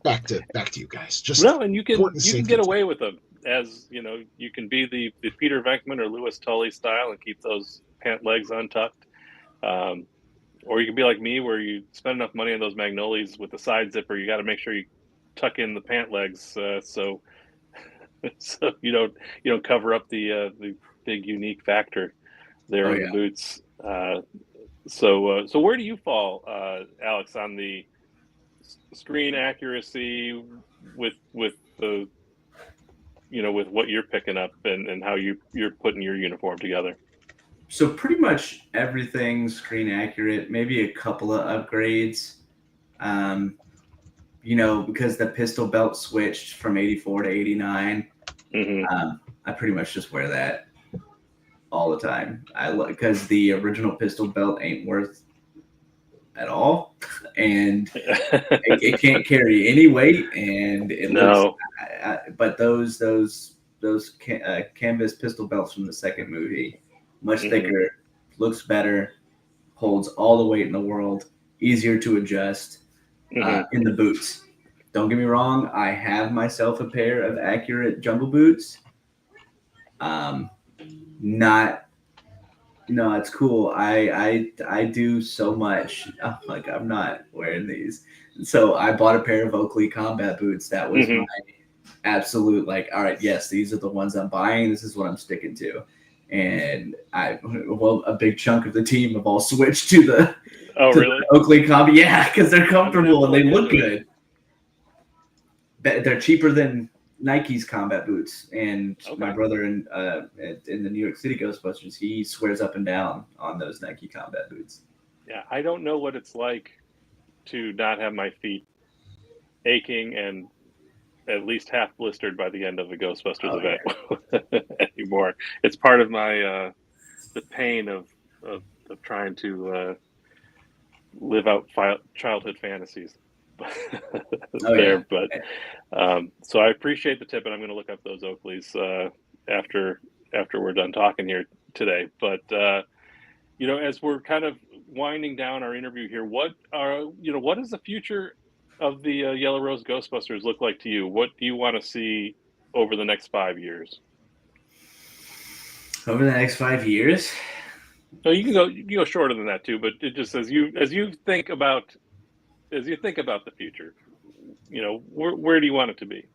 Back to you guys. Just no, and you can safety get away with them, as you know. You can be the Peter Venkman or Louis Tully style and keep those pant legs untucked, or you can be like me, where you spend enough money on those Magnolias with the side zipper. You got to make sure you tuck in the pant legs, so you don't cover up the big unique factor there in the boots. So where do you fall, Alex, on the screen accuracy with the with what you're picking up and how you're putting your uniform together? So pretty much everything screen accurate, maybe a couple of upgrades. Because the pistol belt switched from 84 to 89, I pretty much just wear that all the time. Because the original pistol belt ain't worth at all, and it can't carry any weight, and it looks. But those canvas pistol belts from the second movie, much thicker, looks better, holds all the weight in the world, easier to adjust in the boots. Don't get me wrong, I have myself a pair of accurate Jungle boots. It's cool. I do so much. I'm like, I'm not wearing these. So I bought a pair of Oakley combat boots. That was my absolute, like, all right, yes, these are the ones I'm buying. This is what I'm sticking to. And a big chunk of the team have all switched to the Oakley combat. Yeah, because they're comfortable and they look good. They're cheaper than Nike's combat boots, and my brother in the New York City Ghostbusters, he swears up and down on those Nike combat boots. Yeah, I don't know what it's like to not have my feet aching and at least half blistered by the end of the Ghostbusters event anymore. It's part of my the pain of trying to live out childhood fantasies. But so I appreciate the tip, and I'm going to look up those Oakleys after we're done talking here today. But as we're kind of winding down our interview here, what is the future of the Yellow Rose Ghostbusters look like to you? What do you want to see over the next 5 years? Over the next 5 years? No, you can go shorter than that too. But it just as you think about the future, where do you want it to be?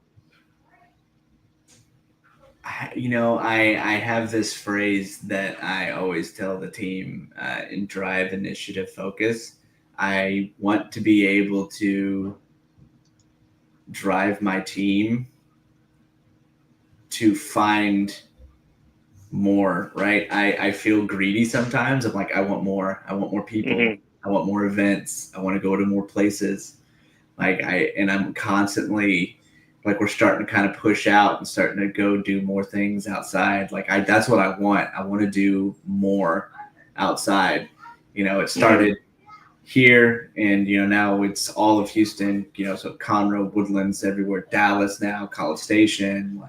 I have this phrase that I always tell the team in drive, initiative, focus. I want to be able to drive my team to find more, right? I feel greedy sometimes. I'm like, I want more. I want more people. I want more events. I want to go to more places. I'm constantly, like, we're starting to kind of push out and starting to go do more things outside. That's what I want. I want to do more outside. It started here, and now it's all of Houston. So Conroe, Woodlands, everywhere, Dallas now, College Station.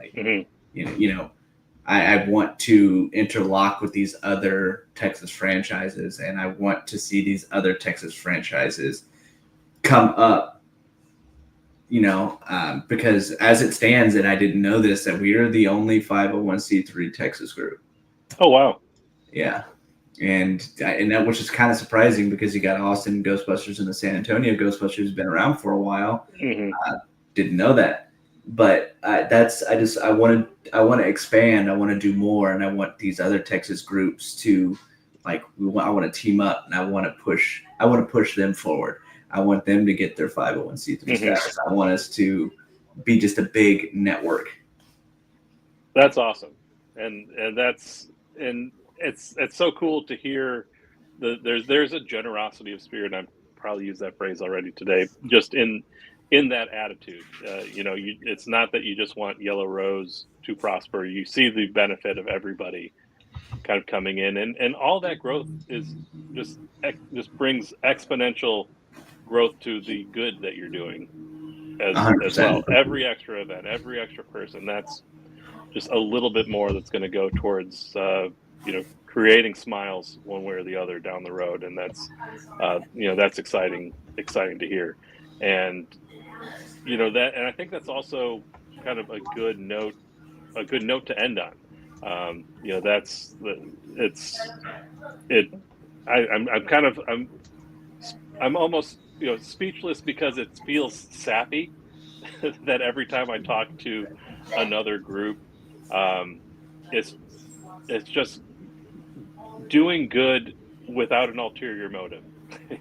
I want to interlock with these other Texas franchises, and I want to see these other Texas franchises come up. Because as it stands, and I didn't know this, that we are the only 501c3 Texas group. Oh, wow. Yeah. And that, which is kind of surprising, because you got Austin Ghostbusters and the San Antonio Ghostbusters has been around for a while. Didn't know that, but I want to expand. I want to do more, and I want these other Texas groups to, I want to team up, and I want to push them forward. I want them to get their 501c3 status. I want us to be just a big network. That's awesome, and it's so cool to hear. There's a generosity of spirit. I've probably used that phrase already today. Just in that attitude, it's not that you just want Yellow Rose to prosper. You see the benefit of everybody kind of coming in, and all that growth is just brings exponential growth to the good that you're doing. as 100%. well. Every extra event, every extra person, that's just a little bit more that's going to go towards creating smiles one way or the other down the road, and that's exciting to hear. And and I think that's also kind of a good note to end on. That's it's it. I'm almost speechless because it feels sappy that every time I talk to another group, um, it's just doing good without an ulterior motive.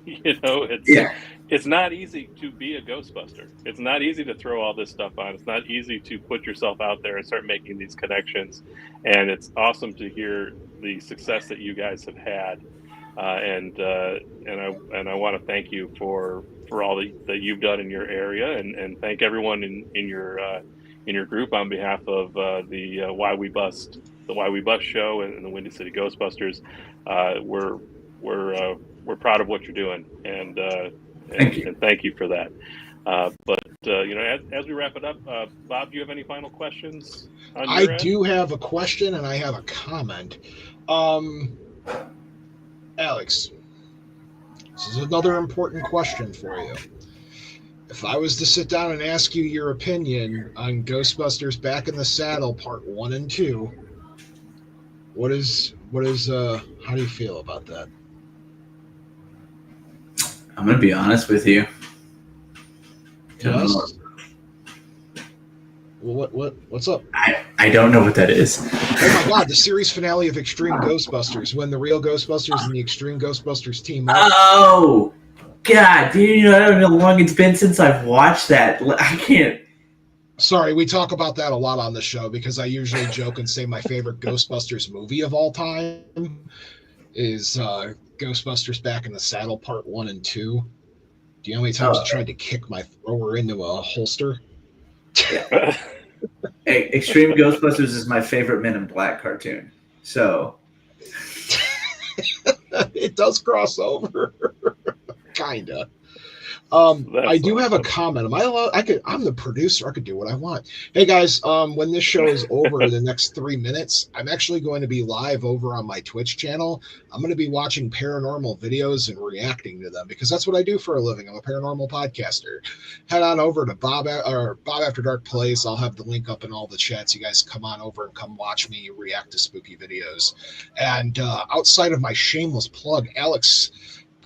It's Yeah. it's not easy to be a Ghostbuster. It's not easy to throw all this stuff on. It's not easy to put yourself out there and start making these connections. And it's awesome to hear the success that you guys have had. And I want to thank you for all that you've done in your area, and thank everyone in your group on behalf of the Why We Bust show and the Windy City Ghostbusters. We're proud of what you're doing, and Thank you. thank you for that. But as we wrap it up, Bob, do you have any final questions on I your end? do have a question and I have a comment. Alex, this is another important question for you. If I was to sit down and ask you your opinion on Ghostbusters Back in the Saddle Part 1 and 2, what is how do you feel about that? I'm going to be honest with you. Yes. Well, what's up? I don't know what that is. Oh my God, the series finale of Extreme Ghostbusters, when the real Ghostbusters and the Extreme Ghostbusters team up. Oh, God, dude, I don't know how long it's been since I've watched that. I can't. Sorry, we talk about that a lot on the show because I usually joke and say my favorite Ghostbusters movie of all time is Ghostbusters Back in the Saddle Part 1 and 2. Do you know how many times I tried to kick my thrower into a holster? Yeah. Hey, Extreme Ghostbusters is my favorite Men in Black cartoon. So it does cross over. Kinda. I do have a comment. Am I allowed? I'm the producer. I could do what I want. Hey guys, when this show is over the next 3 minutes, I'm actually going to be live over on my Twitch channel. I'm going to be watching paranormal videos and reacting to them because that's what I do for a living. I'm a paranormal podcaster. Head on over to Bob After Dark Plays. I'll have the link up in all the chats. You guys come on over and come watch me react to spooky videos. And outside of my shameless plug, Alex,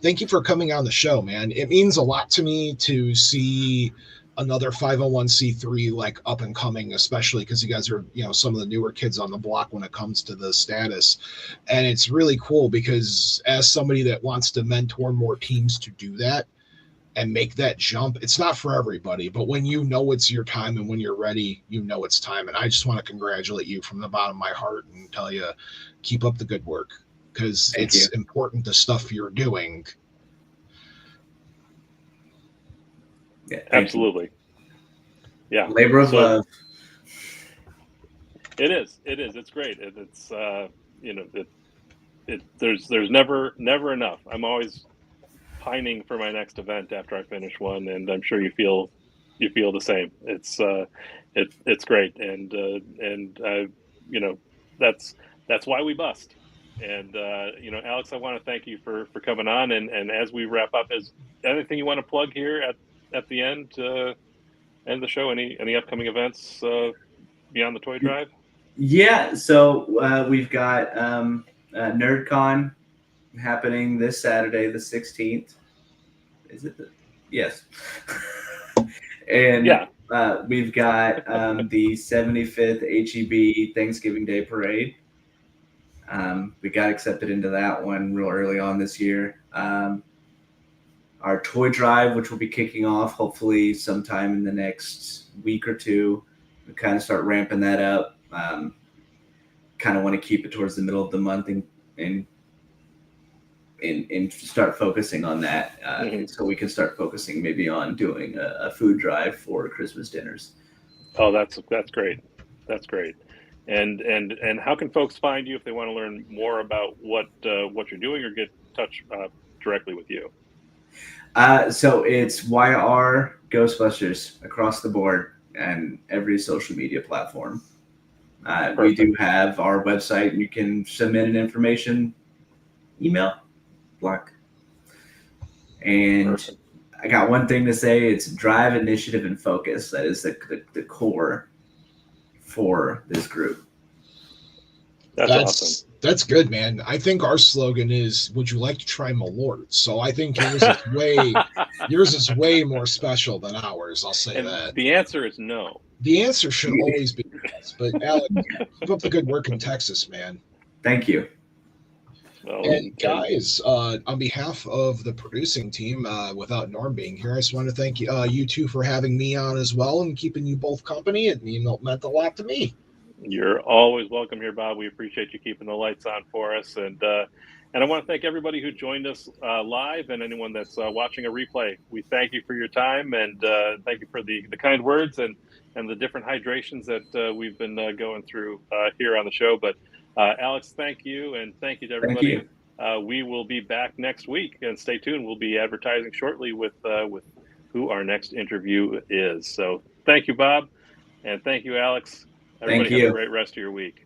thank you for coming on the show, man. It means a lot to me to see another 501c3 like up and coming, especially because you guys are, some of the newer kids on the block when it comes to the status. And it's really cool because as somebody that wants to mentor more teams to do that and make that jump, it's not for everybody, but when you know it's your time and when you're ready, it's time. And I just want to congratulate you from the bottom of my heart and tell you, keep up the good work. Because it's important, the stuff you're doing. Yeah, absolutely. Yeah. Labor of love. It is. It's great. There's never enough. I'm always pining for my next event after I finish one, and I'm sure you feel the same. It's great, and that's why we bust. And Alex, I want to thank you for coming on. And as we wrap up, is anything you want to plug here at the end to end the show? Any upcoming events beyond the toy drive? Yeah, so we've got NerdCon happening this Saturday, the 16th. Is it? Yes. And yeah. We've got the 75th HEB Thanksgiving Day Parade. We got accepted into that one real early on this year. Our toy drive, which will be kicking off hopefully sometime in the next week or two, we kind of start ramping that up. Kind of want to keep it towards the middle of the month and start focusing on that, so we can start focusing maybe on doing a food drive for Christmas dinners. Oh, that's great. That's great. And how can folks find you if they want to learn more about what you're doing or get in touch directly with you? So it's YR Ghostbusters across the board and every social media platform. We do have our website. You can submit an information email block. And Perfect. I got one thing to say. It's drive, initiative, and focus. That is the core for this group. That's awesome. That's good, man. I think our slogan is, would you like to try Malort? So I think yours is way more special than ours. I'll say that. The answer is no. The answer should always be yes. But Alex, keep up the good work in Texas, man. Thank you. And guys, on behalf of the producing team, without Norm being here, I just want to thank you two for having me on as well and keeping you both company. It meant a lot to me. You're always welcome here, Bob. We appreciate you keeping the lights on for us. And I want to thank everybody who joined us live and anyone that's watching a replay. We thank you for your time and thank you for the kind words and the different hydrations that we've been going through here on the show. But Alex, thank you. And thank you to everybody. Thank you. We will be back next week, and stay tuned. We'll be advertising shortly with who our next interview is. So thank you, Bob. And thank you, Alex. Everybody have a great rest of your week.